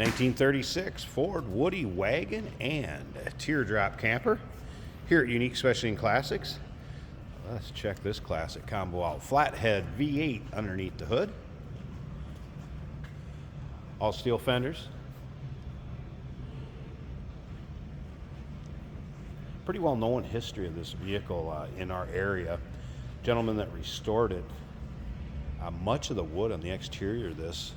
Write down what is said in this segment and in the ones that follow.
1936 Ford Woody Wagon and Teardrop Camper here at Unique Specialty Classics. Let's check this classic combo out. Flathead V8 underneath the hood. All steel fenders. Pretty well known history of this vehicle in our area. Gentleman that restored it. Much of the wood on the exterior of this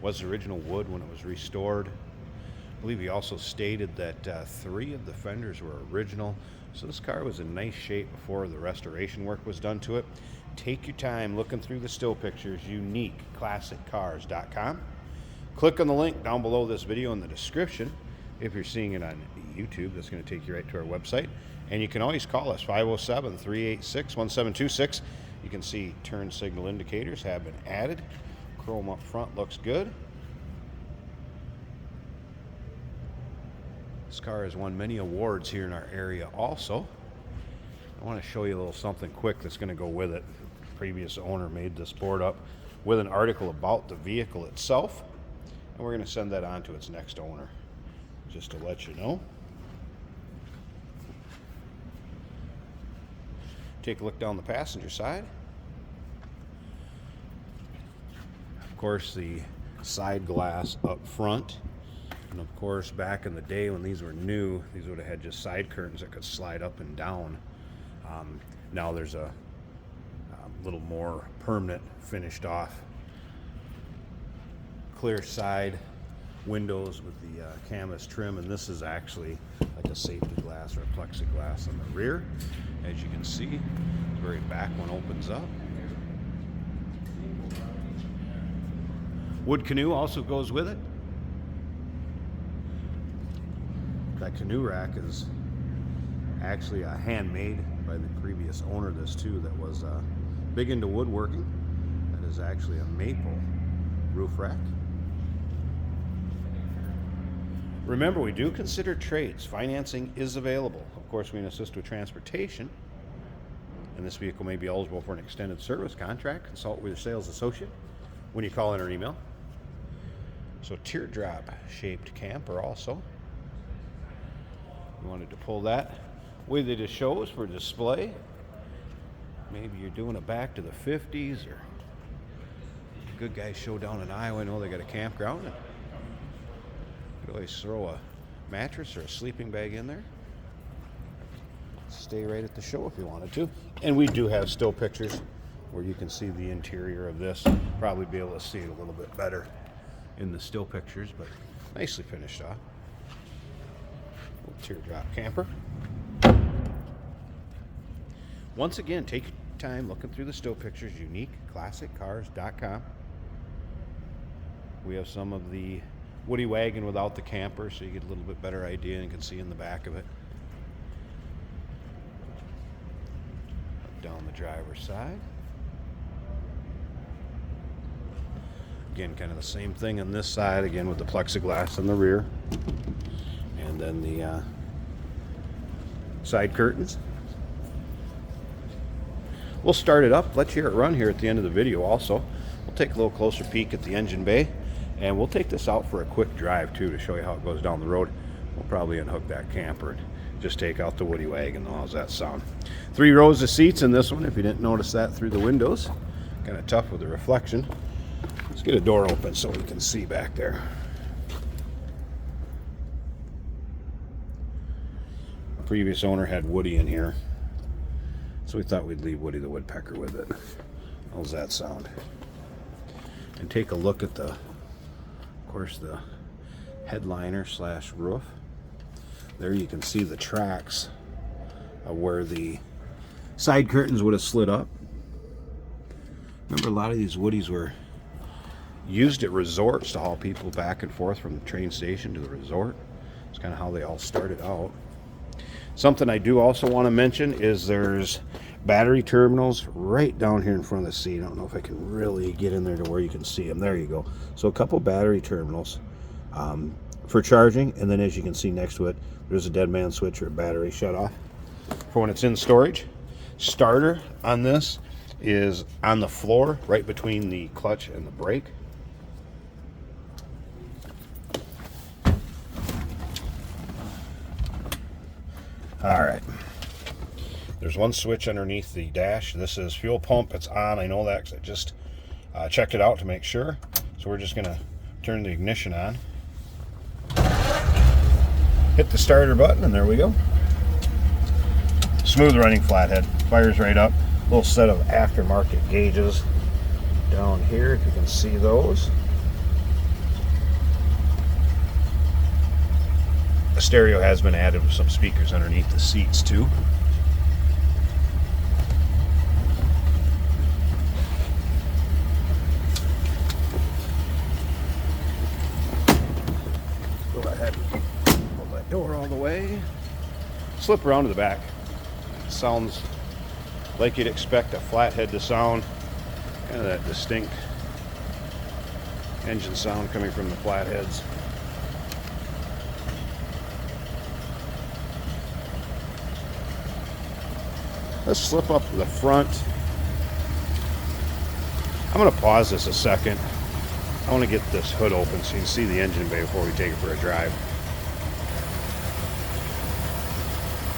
was original wood when it was restored. I believe he also stated that 3 of the fenders were original. So this car was in nice shape before the restoration work was done to it. Take your time looking through the still pictures, uniqueclassiccars.com. Click on the link down below this video in the description. If you're seeing it on YouTube, that's going to take you right to our website. And you can always call us, 507-386-1726. You can see turn signal indicators have been added. Chrome up front looks good. This car has won many awards here in our area also. I want to show you a little something quick that's going to go with it. The previous owner made this board up with an article about the vehicle itself. And we're going to send that on to its next owner, just to let you know. Take a look down the passenger side. Of course, the side glass up front. And of course, back in the day when these were new, these would have had just side curtains that could slide up and down. Now there's a little more permanent finished off clear side windows with the canvas trim, and this is actually like a safety glass or a plexiglass on the rear. As you can see, the very back one opens up. Wood canoe also goes with it. That canoe rack is actually handmade by the previous owner of this too, that was big into woodworking. That is actually a maple roof rack. Remember, we do consider trades. Financing is available. Of course, we can assist with transportation. And this vehicle may be eligible for an extended service contract. Consult with your sales associate when you call in or email. So teardrop shaped camper also. You wanted to pull that with you to show us for display. Maybe you're doing it back to the 50s, or Good Guys Show down in Iowa. I know they got a campground. You could always throw a mattress or a sleeping bag in there. Stay right at the show if you wanted to. And we do have still pictures where you can see the interior of this. Probably be able to see it a little bit better in the still pictures, but nicely finished off. Little teardrop camper. Once again, take your time looking through the still pictures, uniqueclassiccars.com. We have some of the Woody Wagon without the camper, so you get a little bit better idea and you can see in the back of it. Down the driver's side. Again, kind of the same thing on this side, again with the plexiglass in the rear. And then the side curtains. We'll start it up, let you hear it run here at the end of the video also. We'll take a little closer peek at the engine bay, and we'll take this out for a quick drive too to show you how it goes down the road. We'll probably unhook that camper and just take out the Woody Wagon. How's that sound? 3 rows of seats in this one, if you didn't notice that through the windows. Kind of tough with the reflection. Let's get a door open so we can see back there. The previous owner had Woody in here, so we thought we'd leave Woody the Woodpecker with it. How's that sound? And take a look at of course, the headliner slash roof. There you can see the tracks of where the side curtains would have slid up. Remember, a lot of these Woodies were used at resorts to haul people back and forth from the train station to the resort. It's kind of how they all started out. Something I do also want to mention is there's battery terminals right down here in front of the seat. I don't know if I can really get in there to where you can see them. There you go. So a couple battery terminals for charging, and then as you can see next to it, there's a dead man switch or a battery shut off for when it's in storage. Starter on this is on the floor right between the clutch and the brake. All right. There's one switch underneath the dash. This is fuel pump. It's on. I know that because I just checked it out to make sure. So we're just going to turn the ignition on. Hit the starter button, and there we go. Smooth running flathead. Fires right up. Little set of aftermarket gauges down here, if you can see those. A stereo has been added with some speakers underneath the seats too. Go ahead and pull that door all the way. Slip around to the back. Sounds like you'd expect a flathead to sound. Kind of that distinct engine sound coming from the flatheads. Let's slip up to the front. I'm going to pause this a second. I want to get this hood open so you can see the engine bay before we take it for a drive.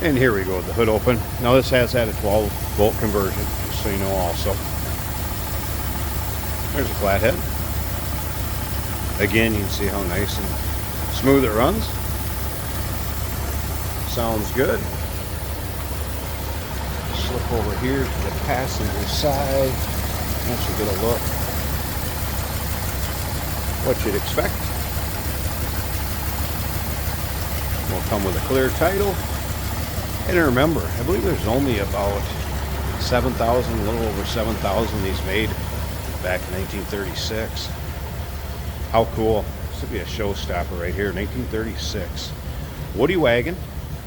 And here we go with the hood open. Now this has had a 12-volt conversion, just so you know also. There's a flathead. Again, you can see how nice and smooth it runs. Sounds good. Slip over here to the passenger side. Once you get a look, what you'd expect. Will come with a clear title. And remember, I believe there's only about 7,000, a little over 7,000 of these made back in 1936. How cool. This would be a showstopper right here, 1936. Woody Wagon.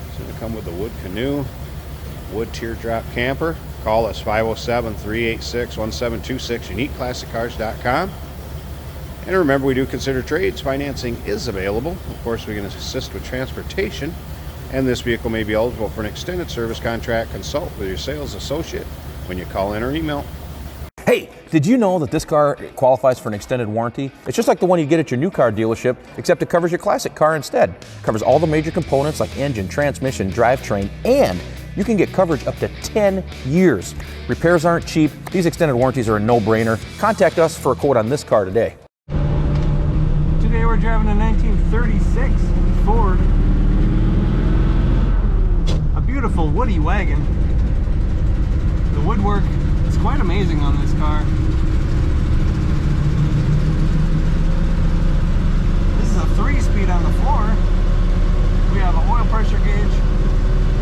It's going to come with a wood canoe, wood teardrop camper. Call us 507-386-1726, uniqueclassiccars.com. And remember, we do consider trades. Financing is available. Of course, we can assist with transportation. And this vehicle may be eligible for an extended service contract. Consult with your sales associate when you call in or email. Hey, did you know that this car qualifies for an extended warranty? It's just like the one you get at your new car dealership, except it covers your classic car instead. It covers all the major components like engine, transmission, drivetrain, and you can get coverage up to 10 years. Repairs aren't cheap. These extended warranties are a no-brainer. Contact us for a quote on this car today. Today we're driving a 1936 Ford. A beautiful Woody Wagon. The woodwork is quite amazing on this car. This is a 3-speed on the floor. We have an oil pressure gauge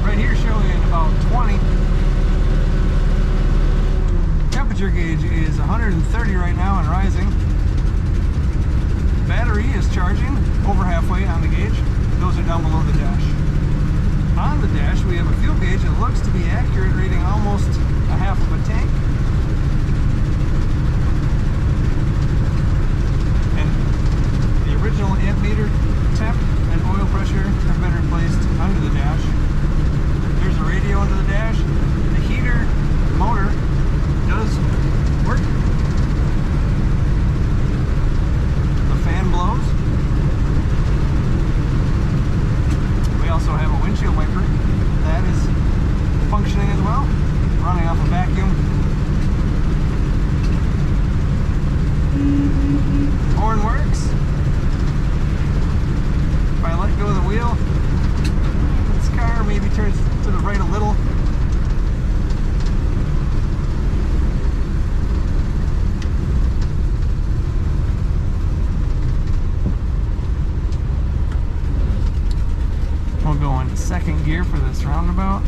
right here showing about 20. Temperature gauge is 130 right now and rising. Battery is charging over halfway on the gauge. Those are down below the dash. On the dash we have a fuel gauge that looks to be accurate, reading almost a half of a tank. And the original amp meter, temp, and oil pressure have been replaced under the dash. There's a radio under the dash. The heater motor does work. The fan blows. We also have a windshield wiper that is functioning as well, running off a vacuum. Horn works. If I let go of the wheel, this car maybe turns to the right a little. We'll go into second gear for this roundabout.